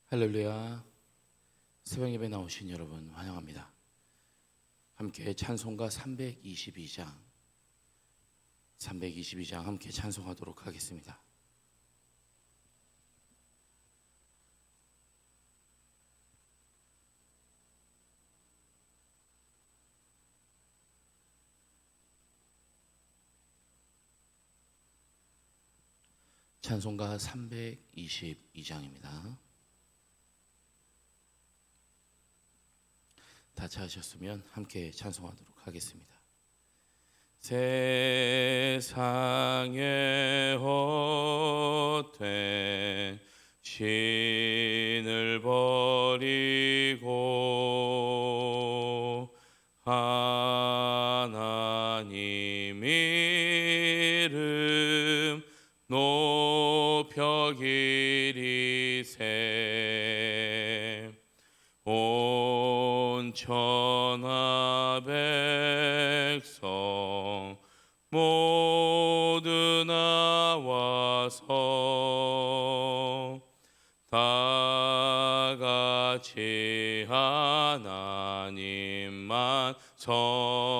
할렐루야. 새벽 예배 나오신 여러분 환영합니다. 함께 찬송가 322장 함께 찬송하도록 하겠습니다. 찬송가 322장입니다. 다 찾으셨으면 함께 찬송하도록 하겠습니다. 세상에 헛된 신을 버리고 하나님 이름 높여 기리세. 온 천하 백성 모두 나와서 다 같이 하나님만 섬기세.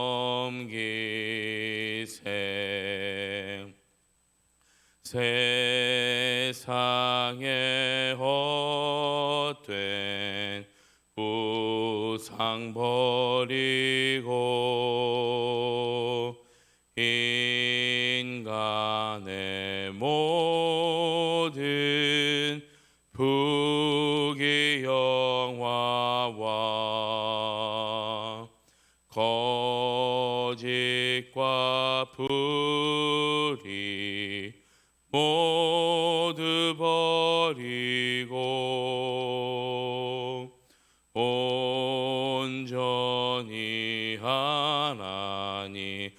세상에 헛된 우상 버리고 인간의 모든 부귀영화와 거짓과 불의 모두 버리고 온전히 하나님만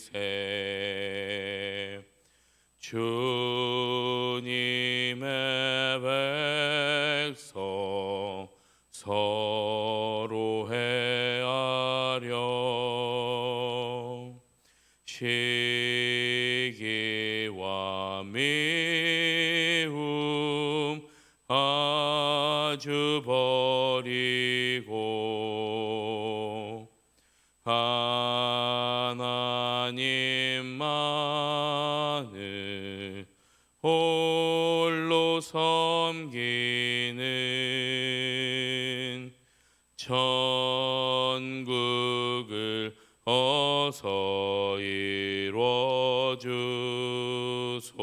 섬기세. 주님의 백성 서로 헤아려 시기와 미움 아주 버리고 하나님만을 홀로 섬기는 천국을 어서 이루어 주소서.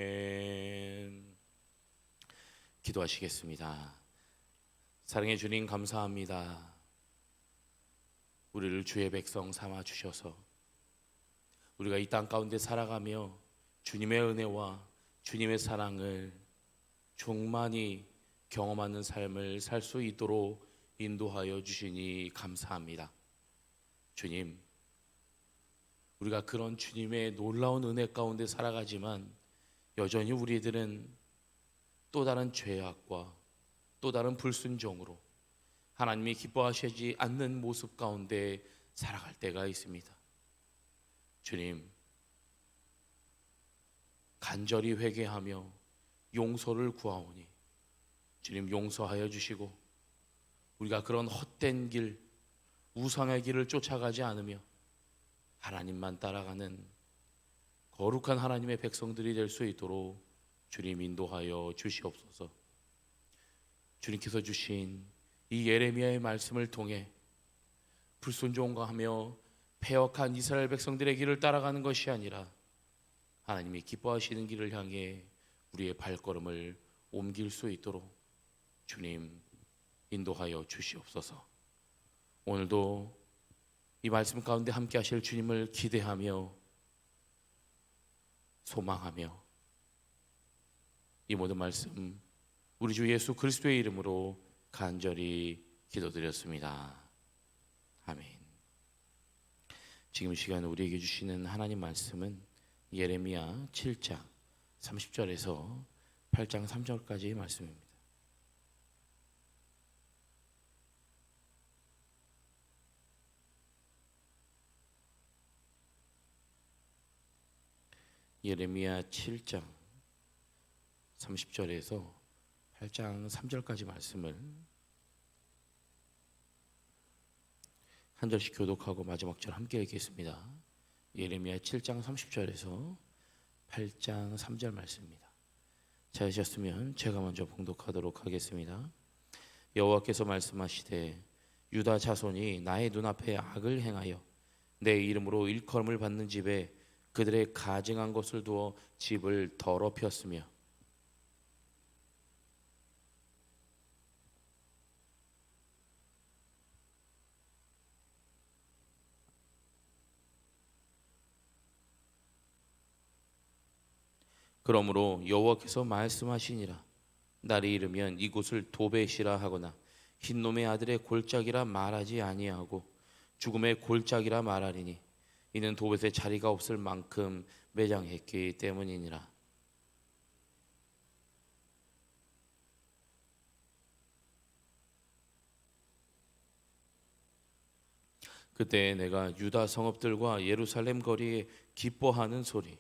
아멘. 기도하시겠습니다. 사랑해 주님, 감사합니다. 우리를 주의 백성 삼아 주셔서 우리가 이 땅 가운데 살아가며 주님의 은혜와 주님의 사랑을 충만히 경험하는 삶을 살 수 있도록 인도하여 주시니 감사합니다. 주님, 우리가 그런 주님의 놀라운 은혜 가운데 살아가지만 여전히 우리들은 또 다른 죄악과 또 다른 불순종으로 하나님이 기뻐하시지 않는 모습 가운데 살아갈 때가 있습니다. 주님, 간절히 회개하며 용서를 구하오니 주님 용서하여 주시고 우리가 그런 헛된 길, 우상의 길을 쫓아가지 않으며 하나님만 따라가는 거룩한 하나님의 백성들이 될 수 있도록 주님 인도하여 주시옵소서. 주님께서 주신 이 예레미야의 말씀을 통해 불순종하며 패역한 이스라엘 백성들의 길을 따라가는 것이 아니라 하나님이 기뻐하시는 길을 향해 우리의 발걸음을 옮길 수 있도록 주님 인도하여 주시옵소서. 오늘도 이 말씀 가운데 함께 하실 주님을 기대하며 소망하며 이 모든 말씀 우리 주 예수 그리스도의 이름으로 간절히 기도드렸습니다. 아멘. 지금 이 시간 우리에게 주시는 하나님 말씀은 예레미야 7장 30절에서 8장 3절까지의 말씀입니다. 예레미야 7장 30절에서 8장 3절까지 말씀을 한 절씩 교독하고 마지막 절 함께 읽겠습니다. 예레미야 7장 30절에서 8장 3절 말씀입니다. 찾으셨으면 제가 먼저 봉독하도록 하겠습니다. 여호와께서 말씀하시되 유다 자손이 나의 눈앞에 악을 행하여 내 이름으로 일컬음을 받는 집에 그들의 가증한 것을 두어 집을 더럽혔으며 그러므로 여호와께서 말씀하시니라 날이 이르면 이곳을 도벳이라 하거나 흰놈의 아들의 골짜기라 말하지 아니하고 죽음의 골짜기라 말하리니 이는 도벳에 자리가 없을 만큼 매장했기 때문이니라. 그때 내가 유다 성읍들과 예루살렘 거리에 기뻐하는 소리,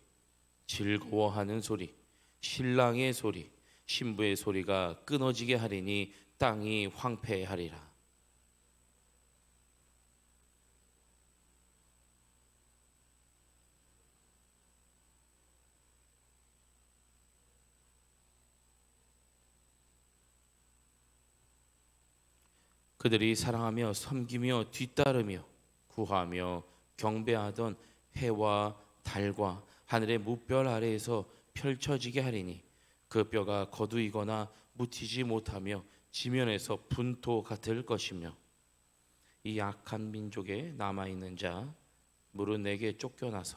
즐거워하는 소리, 신랑의 소리, 신부의 소리가 끊어지게 하리니 땅이 황폐하리라. 그들이 사랑하며 섬기며 뒤따르며 구하며 경배하던 해와 달과 하늘의 무별 아래에서 펼쳐지게 하리니 그 뼈가 거두이거나 묻히지 못하며 지면에서 분토 같을 것이며 이 악한 민족에 남아있는 자 물은 내게 쫓겨나서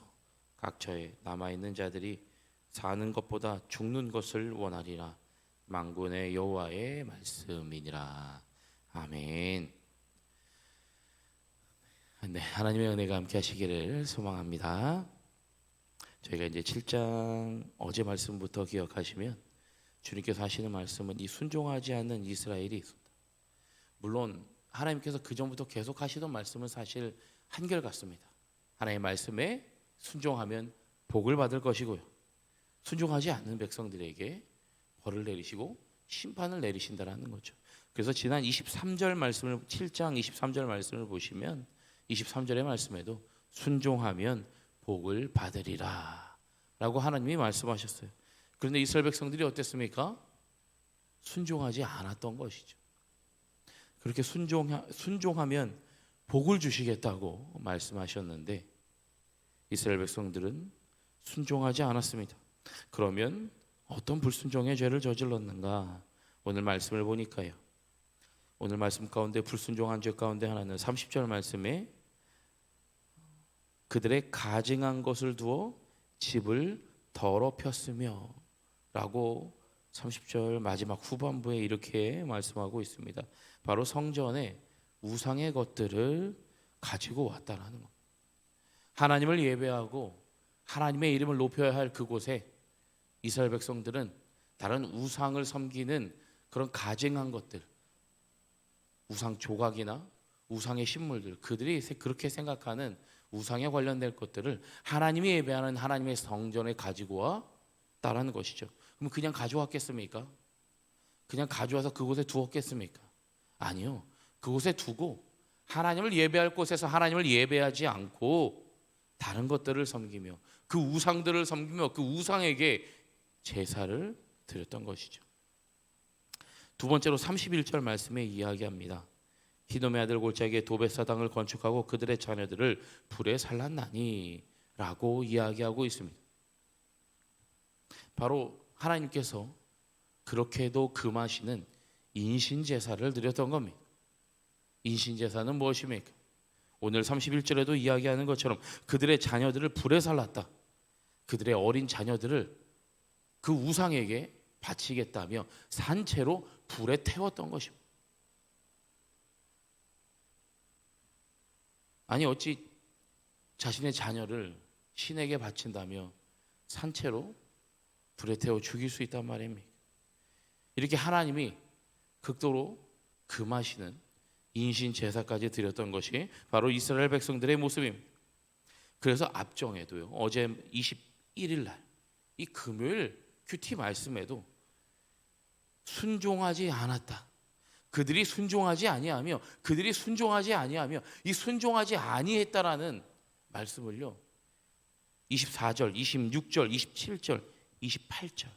각처에 남아있는 자들이 사는 것보다 죽는 것을 원하리라. 만군의 여호와의 말씀이니라. 아멘. 네, 하나님의 은혜가 함께 하시기를 소망합니다. 저희가 이제 7장 어제 말씀부터 기억하시면 주님께서 하시는 말씀은 이 순종하지 않는 이스라엘이 있습니다. 물론 하나님께서 그 전부터 계속 하시던 말씀은 사실 한결같습니다. 하나님의 말씀에 순종하면 복을 받을 것이고요, 순종하지 않는 백성들에게 벌을 내리시고 심판을 내리신다라는 거죠. 그래서 지난 23절 말씀을 7장 23절 말씀을 보시면 23절의 말씀에도 순종하면 복을 받으리라 라고 하나님이 말씀하셨어요. 그런데 이스라엘 백성들이 어땠습니까? 순종하지 않았던 것이죠. 그렇게 순종하면 복을 주시겠다고 말씀하셨는데 이스라엘 백성들은 순종하지 않았습니다. 그러면 어떤 불순종의 죄를 저질렀는가? 오늘 말씀을 보니까요, 오늘 말씀 가운데 불순종한 죄 가운데 하나는 30절 말씀에 그들의 가증한 것을 두어 집을 더럽혔으며 라고 30절 마지막 후반부에 이렇게 말씀하고 있습니다. 바로 성전에 우상의 것들을 가지고 왔다라는 것. 하나님을 예배하고 하나님의 이름을 높여야 할 그곳에 이스라엘 백성들은 다른 우상을 섬기는 그런 가증한 것들, 우상 조각이나 우상의 신물들, 그들이 그렇게 생각하는 우상에 관련된 것들을 하나님이 예배하는 하나님의 성전에 가지고 왔다라는 것이죠. 그럼 그냥 가져왔겠습니까? 그냥 가져와서 그곳에 두었겠습니까? 아니요. 그곳에 두고 하나님을 예배할 곳에서 하나님을 예배하지 않고 다른 것들을 섬기며 그 우상들을 섬기며 그 우상에게 제사를 드렸던 것이죠. 두 번째로 31절 말씀에 이야기합니다. 히돔의 아들 골짜기에 도벳 사당을 건축하고 그들의 자녀들을 불에 살랐나니 라고 이야기하고 있습니다. 바로 하나님께서 그렇게도 금하시는 인신제사를 드렸던 겁니다. 인신제사는 무엇입니까? 오늘 31절에도 이야기하는 것처럼 그들의 자녀들을 불에 살랐다. 그들의 어린 자녀들을 그 우상에게 바치겠다며 산채로 불에 태웠던 것입니다. 아니 어찌 자신의 자녀를 신에게 바친다며 산채로 불에 태워 죽일 수 있단 말입니까? 이렇게 하나님이 극도로 금하시는 인신 제사까지 드렸던 것이 바로 이스라엘 백성들의 모습입니다. 그래서 압정에도요, 어제 21일 날 이 금요일 큐티 말씀에도 순종하지 않았다. 그들이 순종하지 아니하며 이 순종하지 아니했다라는 말씀을요. 24절, 26절, 27절, 28절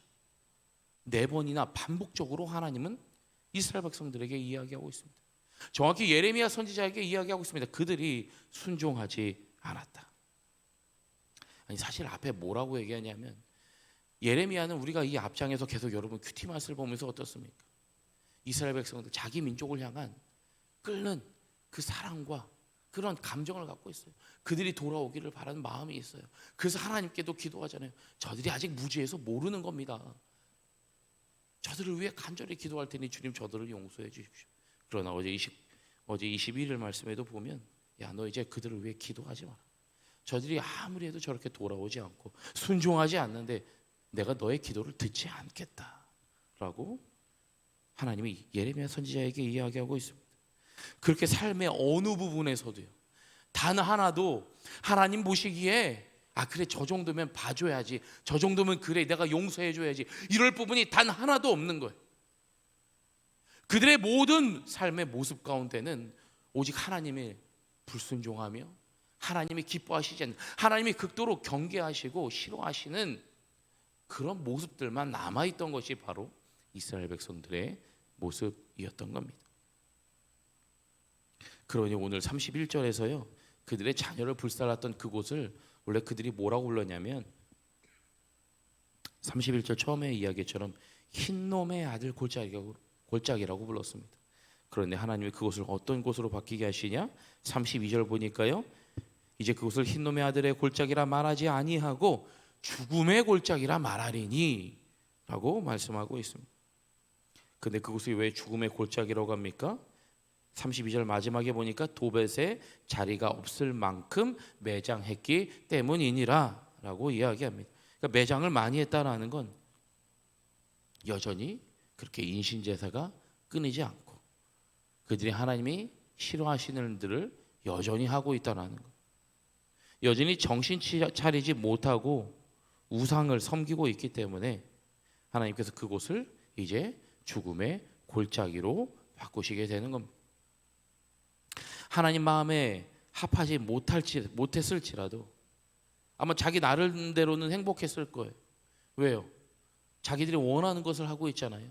네 번이나 반복적으로 하나님은 이스라엘 백성들에게 이야기하고 있습니다. 정확히 예레미야 선지자에게 이야기하고 있습니다. 그들이 순종하지 않았다. 아니 사실 앞에 뭐라고 얘기하냐면 예레미야는 우리가 이 앞장에서 계속 여러분 큐티맛을 보면서 어떻습니까? 이스라엘 백성들 자기 민족을 향한 끓는 그 사랑과 그런 감정을 갖고 있어요. 그들이 돌아오기를 바라는 마음이 있어요. 그래서 하나님께도 기도하잖아요. 저들이 아직 무지해서 모르는 겁니다. 저들을 위해 간절히 기도할 테니 주님 저들을 용서해 주십시오. 그러나 어제 21일 말씀에도 보면 야 너 이제 그들을 위해 기도하지 마라. 저들이 아무리 해도 저렇게 돌아오지 않고 순종하지 않는데 내가 너의 기도를 듣지 않겠다라고 하나님이 예레미야 선지자에게 이야기하고 있습니다. 그렇게 삶의 어느 부분에서도요. 단 하나도 하나님 보시기에 그래 저 정도면 봐줘야지, 저 정도면 그래 내가 용서해줘야지 이럴 부분이 단 하나도 없는 거예요. 그들의 모든 삶의 모습 가운데는 오직 하나님의 불순종하며 하나님이 기뻐하시지 않는, 하나님이 극도로 경계하시고 싫어하시는 그런 모습들만 남아있던 것이 바로 이스라엘 백성들의 모습이었던 겁니다. 그러니 오늘 31절에서요 그들의 자녀를 불살랐던 그곳을 원래 그들이 뭐라고 불렀냐면 31절 처음에 이야기처럼 흰놈의 아들 골짜기라고 불렀습니다. 그런데 하나님이 그곳을 어떤 곳으로 바뀌게 하시냐? 32절 보니까요 이제 그곳을 흰놈의 아들의 골짜기라 말하지 아니하고 죽음의 골짜기라 말하리니 라고 말씀하고 있습니다. 근데 그곳이 왜 죽음의 골짜기라고 합니까? 32절 마지막에 보니까 도벳에 자리가 없을 만큼 매장했기 때문이니라 라고 이야기합니다. 그러니까 매장을 많이 했다는 건 여전히 그렇게 인신제사가 끊이지 않고 그들이 하나님이 싫어하시는 일들을 여전히 하고 있다는 것, 여전히 정신 차리지 못하고 우상을 섬기고 있기 때문에 하나님께서 그곳을 이제 죽음의 골짜기로 바꾸시게 되는 겁니다. 하나님 마음에 합하지 못했을지라도 아마 자기 나름대로는 행복했을 거예요. 왜요? 자기들이 원하는 것을 하고 있잖아요.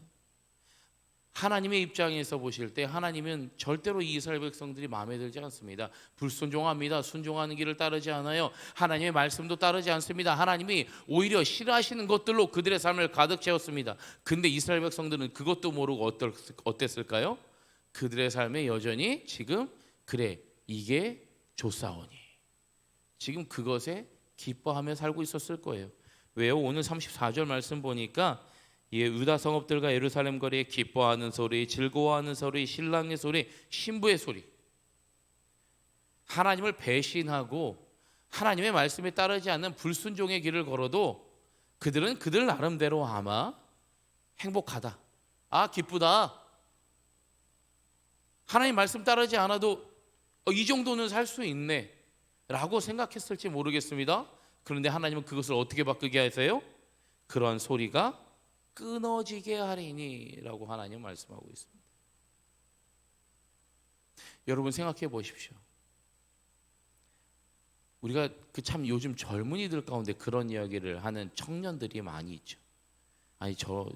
하나님의 입장에서 보실 때 하나님은 절대로 이스라엘 백성들이 마음에 들지 않습니다. 불순종합니다. 순종하는 길을 따르지 않아요. 하나님의 말씀도 따르지 않습니다. 하나님이 오히려 싫어하시는 것들로 그들의 삶을 가득 채웠습니다. 근데 이스라엘 백성들은 그것도 모르고 어땠을까요? 그들의 삶에 여전히 지금 그래 이게 좋사오니 지금 그것에 기뻐하며 살고 있었을 거예요. 왜요? 오늘 34절 말씀 보니까 유다 성읍들과 예루살렘 거리에 기뻐하는 소리, 즐거워하는 소리, 신랑의 소리, 신부의 소리. 하나님을 배신하고 하나님의 말씀에 따르지 않는 불순종의 길을 걸어도 그들은 그들 나름대로 아마 행복하다, 기쁘다, 하나님 말씀 따르지 않아도 이 정도는 살 수 있네 라고 생각했을지 모르겠습니다. 그런데 하나님은 그것을 어떻게 바꾸게 하세요? 그런 소리가 끊어지게 하리니 라고 하나님 말씀하고 있습니다. 여러분 생각해 보십시오. 우리가 참 요즘 젊은이들 가운데 그런 이야기를 하는 청년들이 많이 있죠. 아니 저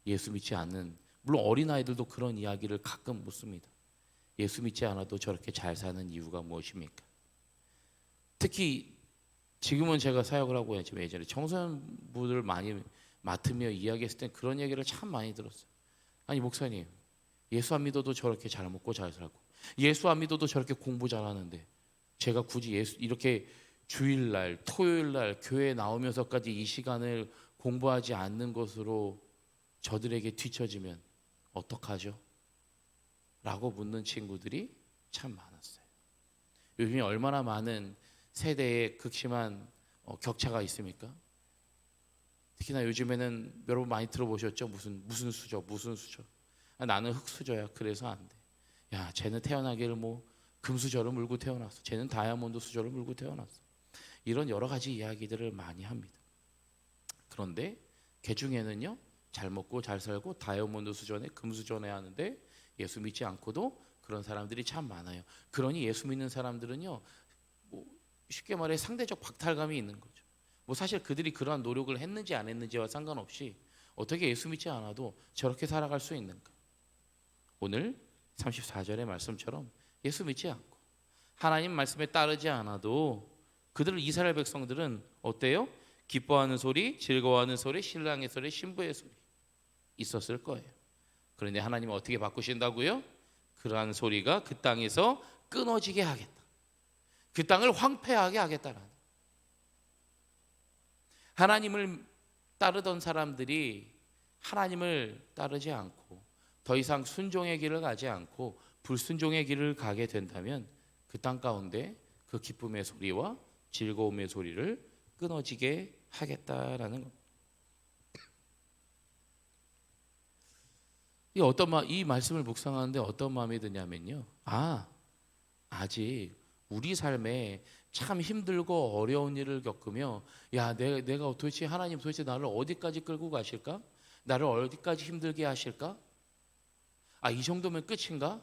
예수 믿지 않는, 물론 어린아이들도 그런 이야기를 가끔 묻습니다. 예수 믿지 않아도 저렇게 잘 사는 이유가 무엇입니까? 특히 지금은 제가 사역을 하고 있지만 예전에 청소년부들 많이 맡으며 이야기했을 때 그런 얘기를 참 많이 들었어요. 아니 목사님, 예수 안 믿어도 저렇게 잘 먹고 잘 살고 예수 안 믿어도 저렇게 공부 잘하는데 제가 굳이 예수 이렇게 주일날 토요일날 교회에 나오면서까지 이 시간을 공부하지 않는 것으로 저들에게 뒤처지면 어떡하죠? 라고 묻는 친구들이 참 많았어요. 요즘에 얼마나 많은 세대의 극심한 격차가 있습니까? 특히나 요즘에는 여러분 많이 들어보셨죠? 무슨 수저. 나는 흙수저야. 그래서 안 돼. 야, 쟤는 태어나기를 금수저를 물고 태어났어. 쟤는 다이아몬드 수저를 물고 태어났어. 이런 여러 가지 이야기들을 많이 합니다. 그런데 개 중에는요, 잘 먹고 잘 살고 다이아몬드 수준에 금수저에 하는데 예수 믿지 않고도 그런 사람들이 참 많아요. 그러니 예수 믿는 사람들은요, 뭐 쉽게 말해 상대적 박탈감이 있는 거죠. 뭐 사실 그들이 그러한 노력을 했는지 안 했는지와 상관없이 어떻게 예수 믿지 않아도 저렇게 살아갈 수 있는가? 오늘 34절의 말씀처럼 예수 믿지 않고 하나님 말씀에 따르지 않아도 그들 이스라엘 백성들은 어때요? 기뻐하는 소리, 즐거워하는 소리, 신랑의 소리, 신부의 소리 있었을 거예요. 그런데 하나님은 어떻게 바꾸신다고요? 그러한 소리가 그 땅에서 끊어지게 하겠다. 그 땅을 황폐하게 하겠다라는. 하나님을 따르던 사람들이 하나님을 따르지 않고 더 이상 순종의 길을 가지 않고 불순종의 길을 가게 된다면 그 땅 가운데 그 기쁨의 소리와 즐거움의 소리를 끊어지게 하겠다라는 겁니다. 이 말씀을 묵상하는데 어떤 마음이 드냐면요. 아직 우리 삶에 참 힘들고 어려운 일을 겪으며 내가 도대체 하나님 도대체 나를 어디까지 끌고 가실까? 나를 어디까지 힘들게 하실까? 이 정도면 끝인가?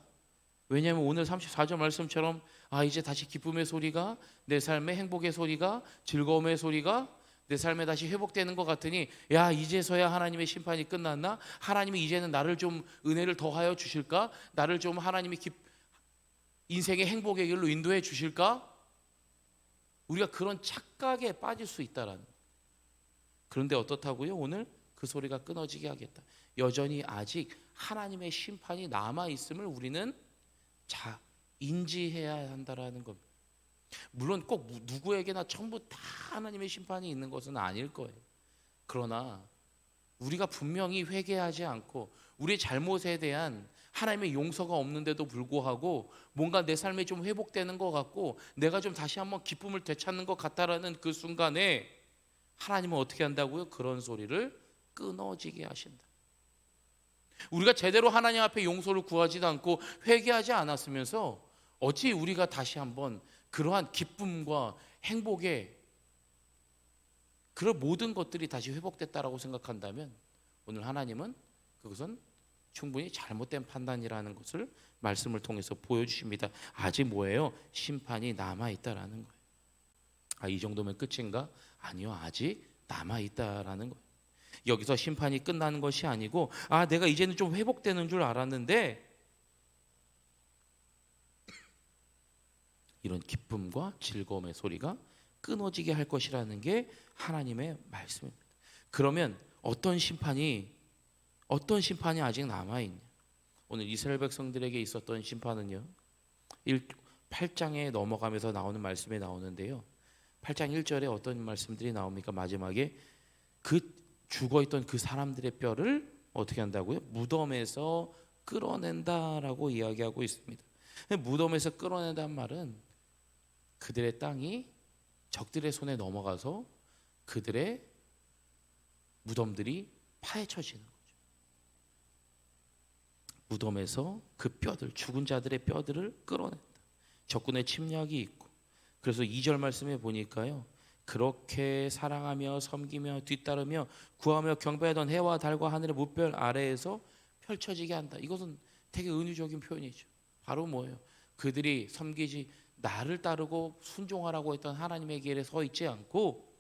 왜냐하면 오늘 34절 말씀처럼 이제 다시 기쁨의 소리가 내 삶의 행복의 소리가 즐거움의 소리가 내 삶에 다시 회복되는 것 같으니 이제서야 하나님의 심판이 끝났나? 하나님이 이제는 나를 좀 은혜를 더하여 주실까? 나를 좀 하나님이 인생의 행복의 길로 인도해 주실까? 우리가 그런 착각에 빠질 수 있다라는. 그런데 어떻다고요? 오늘 그 소리가 끊어지게 하겠다. 여전히 아직 하나님의 심판이 남아 있음을 우리는 인지해야 한다라는 겁니다. 물론 꼭 누구에게나 전부 다 하나님의 심판이 있는 것은 아닐 거예요. 그러나 우리가 분명히 회개하지 않고 우리의 잘못에 대한 하나님의 용서가 없는데도 불구하고 뭔가 내 삶에 좀 회복되는 것 같고 내가 좀 다시 한번 기쁨을 되찾는 것 같다라는 그 순간에 하나님은 어떻게 한다고요? 그런 소리를 끊어지게 하신다. 우리가 제대로 하나님 앞에 용서를 구하지도 않고 회개하지 않았으면서 어찌 우리가 다시 한번 그러한 기쁨과 행복의 그런 모든 것들이 다시 회복됐다라고 생각한다면 오늘 하나님은 그것은 충분히 잘못된 판단이라는 것을 말씀을 통해서 보여주십니다. 아직 뭐예요? 심판이 남아있다라는 거예요. 이 정도면 끝인가? 아니요, 아직 남아있다라는 거예요. 여기서 심판이 끝나는 것이 아니고 내가 이제는 좀 회복되는 줄 알았는데 이런 기쁨과 즐거움의 소리가 끊어지게 할 것이라는 게 하나님의 말씀입니다. 그러면 어떤 심판이 아직 남아있냐? 오늘 이스라엘 백성들에게 있었던 심판은요 8장에 넘어가면서 나오는 말씀에 나오는데요 8장 1절에 어떤 말씀들이 나옵니까? 마지막에 그 죽어있던 그 사람들의 뼈를 어떻게 한다고요? 무덤에서 끌어낸다라고 이야기하고 있습니다. 무덤에서 끌어낸다는 말은 그들의 땅이 적들의 손에 넘어가서 그들의 무덤들이 파헤쳐지는 거죠. 무덤에서 그 뼈들, 죽은 자들의 뼈들을 끌어낸다. 적군의 침략이 있고 그래서 2절 말씀에 보니까요 그렇게 사랑하며 섬기며 뒤따르며 구하며 경배하던 해와 달과 하늘의 무별 아래에서 펼쳐지게 한다. 이것은 되게 은유적인 표현이죠. 바로 뭐예요? 그들이 섬기지 나를 따르고 순종하라고 했던 하나님의 길에 서 있지 않고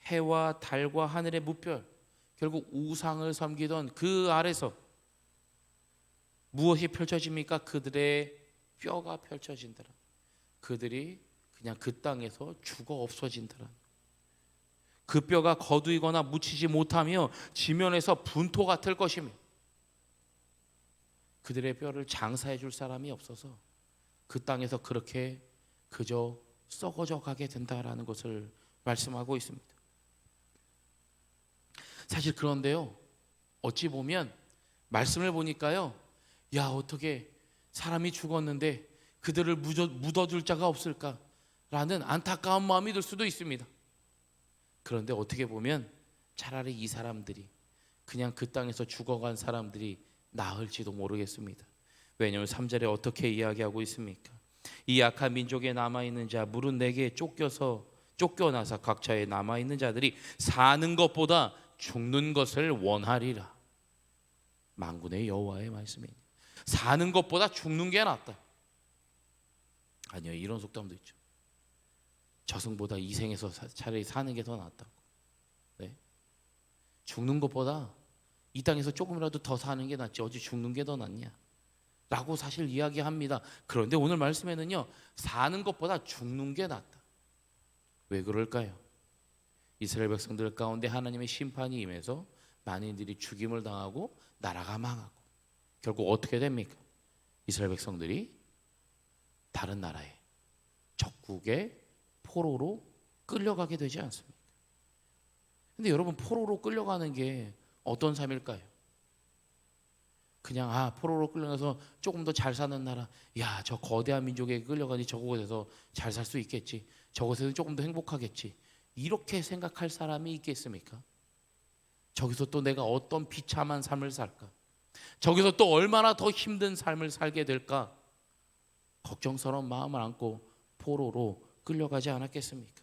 해와 달과 하늘의 무별 결국 우상을 섬기던 그 아래서 무엇이 펼쳐집니까? 그들의 뼈가 펼쳐진다라. 그들이 그냥 그 땅에서 죽어 없어진다라. 그 뼈가 거두이거나 묻히지 못하며 지면에서 분토 같을 것이며 그들의 뼈를 장사해 줄 사람이 없어서 그 땅에서 그렇게 그저 썩어져 가게 된다라는 것을 말씀하고 있습니다. 사실 그런데요 어찌 보면 말씀을 보니까요 어떻게 사람이 죽었는데 그들을 묻어둘 자가 없을까 라는 안타까운 마음이 들 수도 있습니다. 그런데 어떻게 보면 차라리 이 사람들이 그냥 그 땅에서 죽어간 사람들이 나을지도 모르겠습니다. 왜냐하면 3절에 어떻게 이야기하고 있습니까? 이 약한 민족에 남아있는 자 물은 내게 쫓겨서 쫓겨나서 각처에 남아있는 자들이 사는 것보다 죽는 것을 원하리라. 만군의 여호와의 말씀이니 사는 것보다 죽는 게 낫다. 아니요, 이런 속담도 있죠. 저승보다 이생에서 차라리 사는 게 더 낫다고. 네? 죽는 것보다 이 땅에서 조금이라도 더 사는 게 낫지 어찌 죽는 게 더 낫냐 라고 사실 이야기합니다. 그런데 오늘 말씀에는요, 사는 것보다 죽는 게 낫다. 왜 그럴까요? 이스라엘 백성들 가운데 하나님의 심판이 임해서 만인들이 죽임을 당하고 나라가 망하고 결국 어떻게 됩니까? 이스라엘 백성들이 다른 나라에 적국의 포로로 끌려가게 되지 않습니까? 근데 여러분, 포로로 끌려가는 게 어떤 삶일까요? 그냥 포로로 끌려가서 조금 더 잘 사는 나라, 야, 저 거대한 민족에게 끌려가니 저곳에서 잘 살 수 있겠지, 저곳에서 조금 더 행복하겠지, 이렇게 생각할 사람이 있겠습니까? 저기서 또 내가 어떤 비참한 삶을 살까, 저기서 또 얼마나 더 힘든 삶을 살게 될까, 걱정스러운 마음을 안고 포로로 끌려가지 않았겠습니까?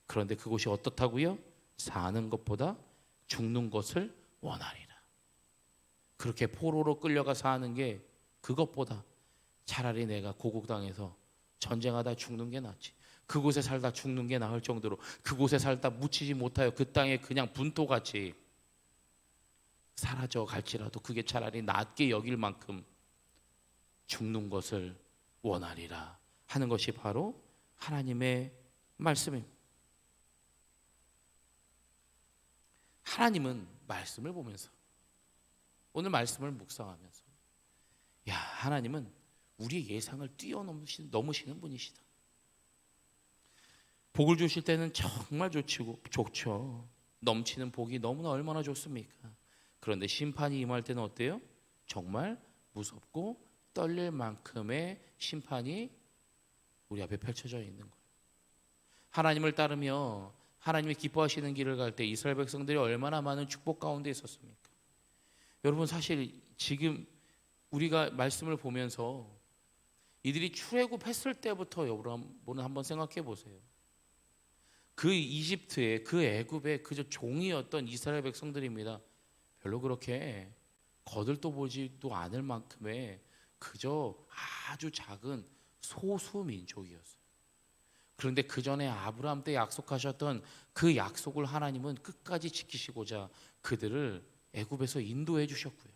그런데 그곳이 어떻다고요? 사는 것보다 죽는 것을 원하리라. 그렇게 포로로 끌려가 사는 게 그것보다 차라리 내가 고국 땅에서 전쟁하다 죽는 게 낫지, 그곳에 살다 죽는 게 나을 정도로 그곳에 살다 묻히지 못하여 그 땅에 그냥 분토같이 사라져 갈지라도 그게 차라리 낫게 여길 만큼 죽는 것을 원하리라 하는 것이 바로 하나님의 말씀입니다. 하나님은 말씀을 보면서, 오늘 말씀을 묵상하면서, 야, 하나님은 우리의 예상을 뛰어넘으시는 분이시다. 복을 주실 때는 정말 좋죠. 넘치는 복이 너무나 얼마나 좋습니까? 그런데 심판이 임할 때는 어때요? 정말 무섭고 떨릴 만큼의 심판이 우리 앞에 펼쳐져 있는 거예요. 하나님을 따르며 하나님이 기뻐하시는 길을 갈 때 이스라엘 백성들이 얼마나 많은 축복 가운데 있었습니까? 여러분, 사실 지금 우리가 말씀을 보면서 이들이 출애굽했을 때부터 여러분은 한번 생각해 보세요. 그 이집트에, 그 애굽에 그저 종이었던 이스라엘 백성들입니다. 별로 그렇게 거들떠보지도 않을 만큼의 그저 아주 작은 소수 민족이었어요. 그런데 그 전에 아브라함 때 약속하셨던 그 약속을 하나님은 끝까지 지키시고자 그들을 애굽에서 인도해 주셨고요.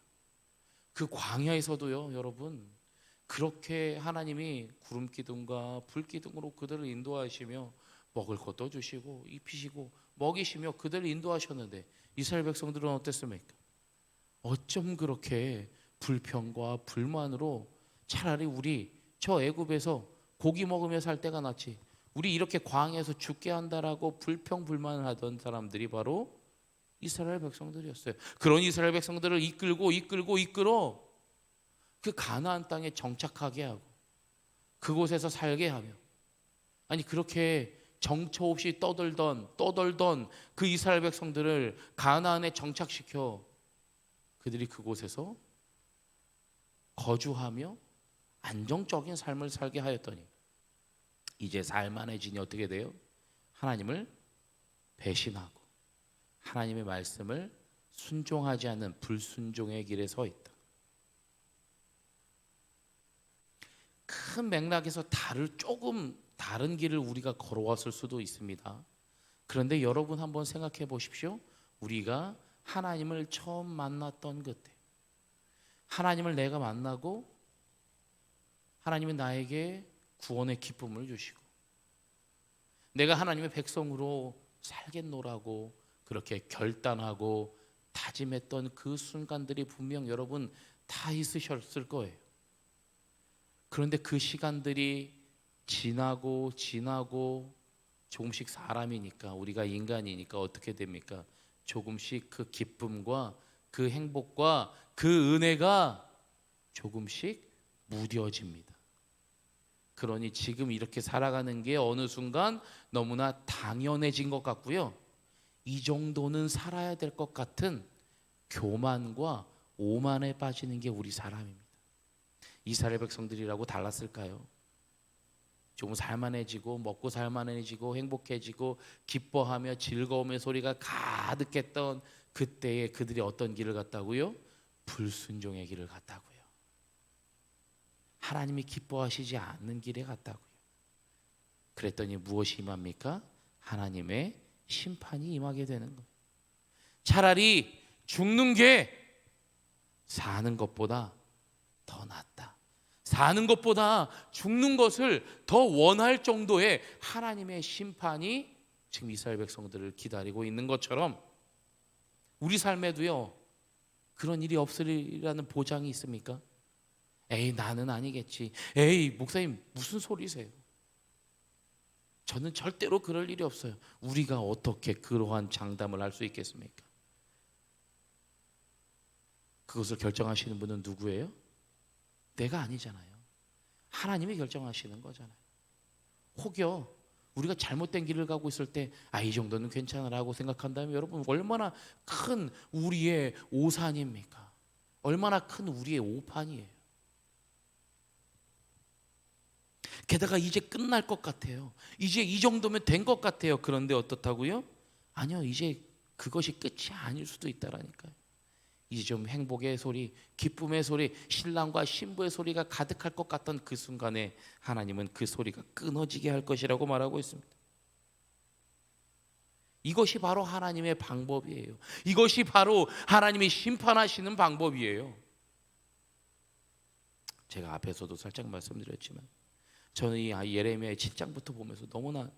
그 광야에서도요, 여러분, 그렇게 하나님이 구름 기둥과 불 기둥으로 그들을 인도하시며 먹을 것도 주시고 입히시고 먹이시며 그들을 인도하셨는데 이스라엘 백성들은 어땠습니까? 어쩜 그렇게 불평과 불만으로 차라리 우리 저 애굽에서 고기 먹으며 살 때가 낫지, 우리 이렇게 광야에서 죽게 한다라고 불평불만을 하던 사람들이 바로 이스라엘 백성들이었어요. 그런 이스라엘 백성들을 이끌어 그 가나안 땅에 정착하게 하고 그곳에서 살게 하며, 아니 그렇게 정처 없이 떠돌던 그 이스라엘 백성들을 가나안에 정착시켜 그들이 그곳에서 거주하며 안정적인 삶을 살게 하였더니 이제 살만해지니 어떻게 돼요? 하나님을 배신하고 하나님의 말씀을 순종하지 않는 불순종의 길에 서 있다. 큰 맥락에서 조금 다른 길을 우리가 걸어왔을 수도 있습니다. 그런데 여러분 한번 생각해 보십시오. 우리가 하나님을 처음 만났던 그때, 하나님을 내가 만나고 하나님이 나에게 구원의 기쁨을 주시고 내가 하나님의 백성으로 살겠노라고 그렇게 결단하고 다짐했던 그 순간들이 분명 여러분 다 있으셨을 거예요. 그런데 그 시간들이 지나고 조금씩 사람이니까, 우리가 인간이니까 어떻게 됩니까? 조금씩 그 기쁨과 그 행복과 그 은혜가 조금씩 무뎌집니다. 그러니 지금 이렇게 살아가는 게 어느 순간 너무나 당연해진 것 같고요, 이 정도는 살아야 될 것 같은 교만과 오만에 빠지는 게 우리 사람입니다. 이스라엘 백성들이라고 달랐을까요? 조금 살만해지고 먹고 살만해지고 행복해지고 기뻐하며 즐거움의 소리가 가득했던 그때에 그들이 어떤 길을 갔다고요? 불순종의 길을 갔다고요. 하나님이 기뻐하시지 않는 길에 갔다고요. 그랬더니 무엇이 임합니까? 하나님의 심판이 임하게 되는 거예요. 차라리 죽는 게 사는 것보다 더 낫다. 사는 것보다 죽는 것을 더 원할 정도의 하나님의 심판이 지금 이스라엘 백성들을 기다리고 있는 것처럼 우리 삶에도요, 그런 일이 없으리라는 보장이 있습니까? 에이, 나는 아니겠지. 에이, 목사님 무슨 소리세요? 저는 절대로 그럴 일이 없어요. 우리가 어떻게 그러한 장담을 할 수 있겠습니까? 그것을 결정하시는 분은 누구예요? 내가 아니잖아요. 하나님이 결정하시는 거잖아요. 혹여 우리가 잘못된 길을 가고 있을 때 이 정도는 괜찮으라고 생각한다면 여러분 얼마나 큰 우리의 오산입니까? 얼마나 큰 우리의 오판이에요. 게다가 이제 끝날 것 같아요. 이제 이 정도면 된 것 같아요. 그런데 어떻다고요? 아니요, 이제 그것이 끝이 아닐 수도 있다라니까요. 이제 좀 행복의 소리, 기쁨의 소리, 신랑과 신부의 소리가 가득할 것 같던 그 순간에 하나님은 그 소리가 끊어지게 할 것이라고 말하고 있습니다. 이것이 바로 하나님의 방법이에요. 이것이 바로 하나님이 심판하시는 방법이에요. 제가 앞에서도 살짝 말씀드렸지만 저는 이 예레미야의 7장부터 보면서 너무나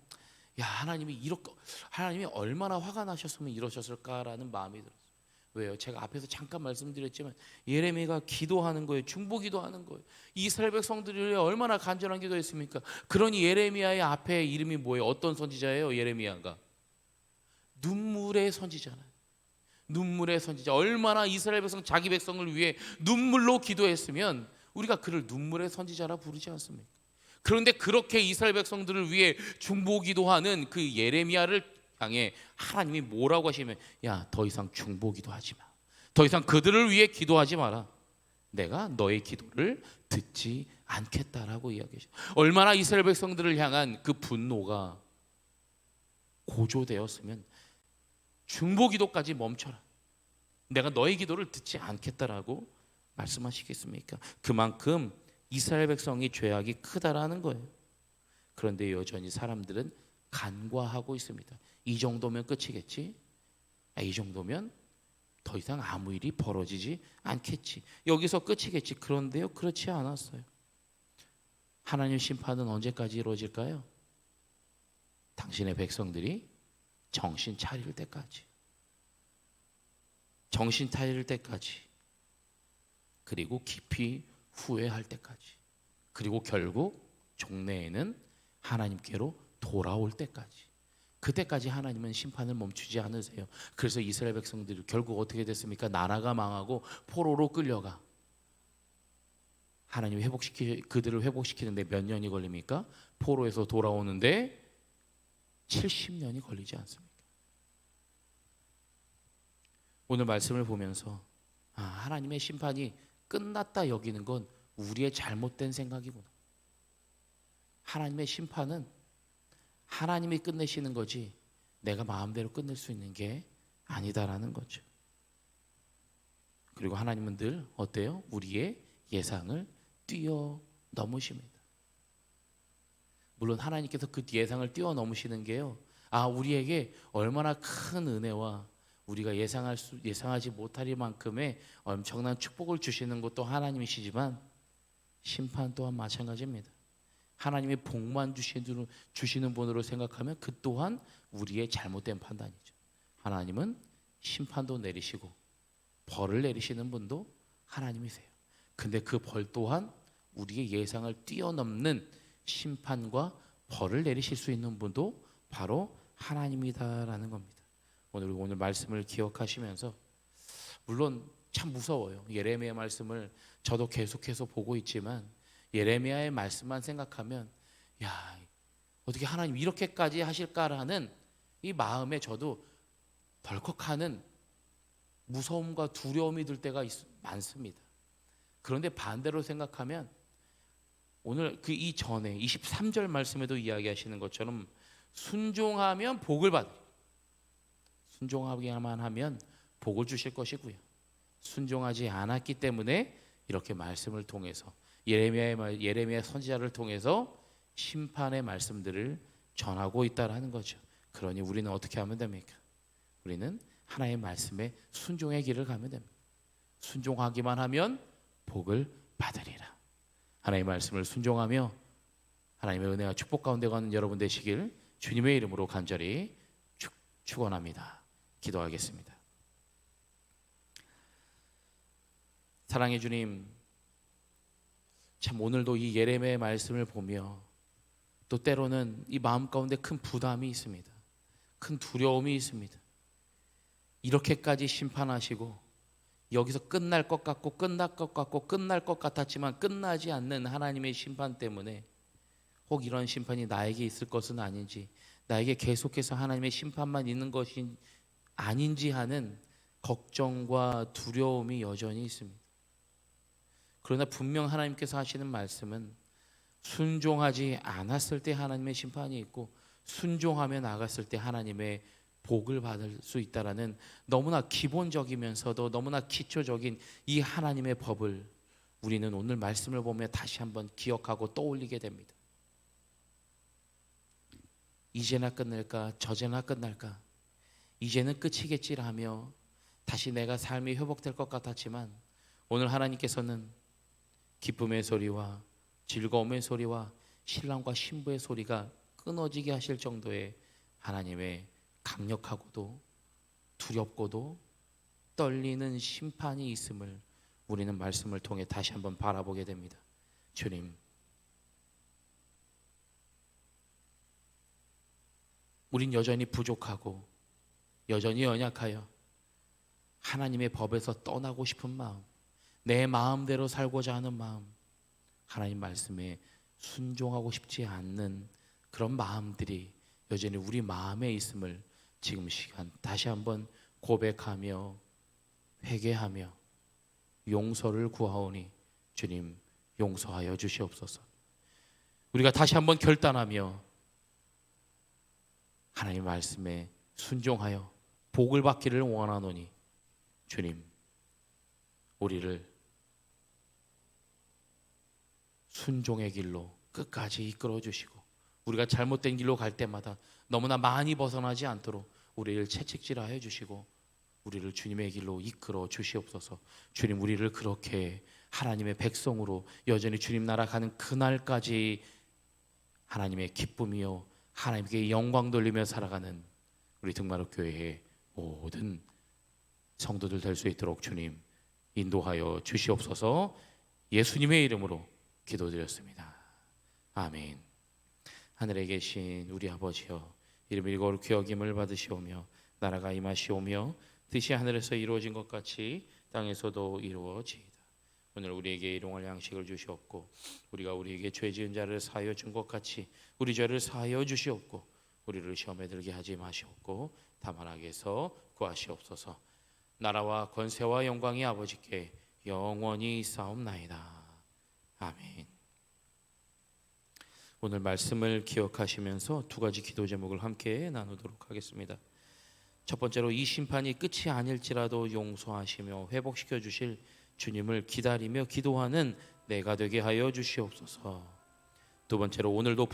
하나님이 얼마나 화가 나셨으면 이러셨을까라는 마음이 들었어요. 왜요? 제가 앞에서 잠깐 말씀드렸지만 예레미야가 기도하는 거예요. 중보기도하는 거예요. 이스라엘 백성들이 얼마나 간절한 기도했습니까? 그러니 예레미야의 앞에 이름이 뭐예요? 어떤 선지자예요? 예레미야가 눈물의 선지자는 눈물의 선지자. 얼마나 이스라엘 백성 자기 백성을 위해 눈물로 기도했으면 우리가 그를 눈물의 선지자라 부르지 않습니까? 그런데 그렇게 이스라엘 백성들을 위해 중보기도하는 그 예레미야를 향해 하나님이 뭐라고 하시면 더 이상 중보기도하지 마. 더 이상 그들을 위해 기도하지 마라. 내가 너의 기도를 듣지 않겠다라고 이야기하죠. 얼마나 이스라엘 백성들을 향한 그 분노가 고조되었으면 중보기도까지 멈춰라. 내가 너의 기도를 듣지 않겠다라고 말씀하시겠습니까? 그만큼 이스라엘 백성이 죄악이 크다라는 거예요. 그런데 여전히 사람들은 간과하고 있습니다. 이 정도면 끝이겠지? 이 정도면 더 이상 아무 일이 벌어지지 않겠지. 여기서 끝이겠지. 그런데요, 그렇지 않았어요. 하나님의 심판은 언제까지 이루어질까요? 당신의 백성들이 정신 차릴 때까지. 정신 차릴 때까지. 그리고 깊이 후회할 때까지. 그리고 결국 종래에는 하나님께로 돌아올 때까지. 그때까지 하나님은 심판을 멈추지 않으세요. 그래서 이스라엘 백성들이 결국 어떻게 됐습니까? 나라가 망하고 포로로 끌려가. 하나님이 그들을 회복시키는데 몇 년이 걸립니까? 포로에서 돌아오는데 70년이 걸리지 않습니까? 오늘 말씀을 보면서 하나님의 심판이 끝났다 여기는 건 우리의 잘못된 생각이구나. 하나님의 심판은 하나님이 끝내시는 거지 내가 마음대로 끝낼 수 있는 게 아니다라는 거죠. 그리고 하나님은 늘 어때요? 우리의 예상을 뛰어넘으십니다. 물론 하나님께서 그 예상을 뛰어넘으시는 게요, 우리에게 얼마나 큰 은혜와 우리가 예상하지 못할 만큼의 엄청난 축복을 주시는 것도 하나님이시지만 심판 또한 마찬가지입니다. 하나님이 복만 주시는 분으로 생각하면 그 또한 우리의 잘못된 판단이죠. 하나님은 심판도 내리시고 벌을 내리시는 분도 하나님이세요. 근데 그 벌 또한 우리의 예상을 뛰어넘는 심판과 벌을 내리실 수 있는 분도 바로 하나님이다라는 겁니다. 오늘 말씀을 기억하시면서, 물론 참 무서워요. 예레미야 말씀을 저도 계속해서 보고 있지만 예레미야의 말씀만 생각하면 어떻게 하나님 이렇게까지 하실까라는 이 마음에 저도 덜컥하는 무서움과 두려움이 들 때가 많습니다. 그런데 반대로 생각하면 오늘 그 이전에 23절 말씀에도 이야기하시는 것처럼 순종하면 복을 받으리라. 순종하기만 하면 복을 주실 것이고요. 순종하지 않았기 때문에 이렇게 말씀을 통해서 예레미야 선지자를 통해서 심판의 말씀들을 전하고 있다라는 거죠. 그러니 우리는 어떻게 하면 됩니까? 우리는 하나님의 말씀에 순종의 길을 가면 됩니다. 순종하기만 하면 복을 받으리라. 하나님의 말씀을 순종하며 하나님의 은혜와 축복 가운데 가는 여러분 되시길 주님의 이름으로 간절히 축원합니다. 기도하겠습니다. 사랑의 주님, 참 오늘도 이 예레미야의 말씀을 보며 또 때로는 이 마음 가운데 큰 부담이 있습니다. 큰 두려움이 있습니다. 이렇게까지 심판하시고 여기서 끝날 것 같고 끝날 것 같았지만 끝나지 않는 하나님의 심판 때문에 혹 이런 심판이 나에게 있을 것은 아닌지, 나에게 계속해서 하나님의 심판만 있는 것이 아닌지 하는 걱정과 두려움이 여전히 있습니다. 그러나 분명 하나님께서 하시는 말씀은 순종하지 않았을 때 하나님의 심판이 있고 순종하며 나갔을 때 하나님의 복을 받을 수 있다라는 너무나 기본적이면서도 너무나 기초적인 이 하나님의 법을 우리는 오늘 말씀을 보며 다시 한번 기억하고 떠올리게 됩니다. 이제나 끝날까 저제나 끝날까 이제는 끝이겠지라 하며 다시 내가 삶이 회복될 것 같았지만 오늘 하나님께서는 기쁨의 소리와 즐거움의 소리와 신랑과 신부의 소리가 끊어지게 하실 정도의 하나님의 강력하고도 두렵고도 떨리는 심판이 있음을 우리는 말씀을 통해 다시 한번 바라보게 됩니다. 주님, 우린 여전히 부족하고 여전히 연약하여 하나님의 법에서 떠나고 싶은 마음, 내 마음대로 살고자 하는 마음, 하나님 말씀에 순종하고 싶지 않는 그런 마음들이 여전히 우리 마음에 있음을 지금 시간 다시 한번 고백하며 회개하며 용서를 구하오니 주님 용서하여 주시옵소서. 우리가 다시 한번 결단하며 하나님 말씀에 순종하여 복을 받기를 원하노니 주님 우리를 순종의 길로 끝까지 이끌어 주시고 우리가 잘못된 길로 갈 때마다 너무나 많이 벗어나지 않도록 우리를 채찍질하여 주시고 우리를 주님의 길로 이끌어 주시옵소서. 주님 우리를 그렇게 하나님의 백성으로 여전히 주님 나라 가는 그날까지 하나님의 기쁨이요 하나님께 영광 돌리며 살아가는 우리 등마루 교회의 모든 성도들 될 수 있도록 주님 인도하여 주시옵소서. 예수님의 이름으로 기도드렸습니다. 아멘. 하늘에 계신 우리 아버지여 이름이 거룩히 여김을 받으시오며 나라가 임하시오며 뜻이 하늘에서 이루어진 것 같이 땅에서도 이루어지이다. 오늘 우리에게 일용할 양식을 주시옵고 우리가 우리에게 죄 지은 자를 사하여 준 것 같이 우리 죄를 사하여 주시옵고 우리를 시험에 들게 하지 마시옵고 다만 악에서 구하시옵소서. 나라와 권세와 영광이 아버지께 영원히 있사옵나이다. 아멘. 오늘 말씀을 기억하시면서 두 가지 기도 제목을 함께 나누도록 하겠습니다. 첫 번째로 이 심판이 끝이 아닐지라도 용서하시며 회복시켜 주실 주님을 기다리며 기도하는 내가 되게 하여 주시옵소서. 두 번째로 오늘도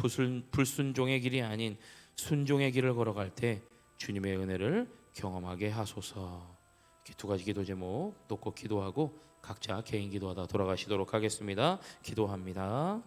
불순종의 길이 아닌 순종의 길을 걸어갈 때 주님의 은혜를 경험하게 하소서. 이렇게 두 가지 기도 제목 놓고 기도하고 각자 개인 기도하다 돌아가시도록 하겠습니다. 기도합니다.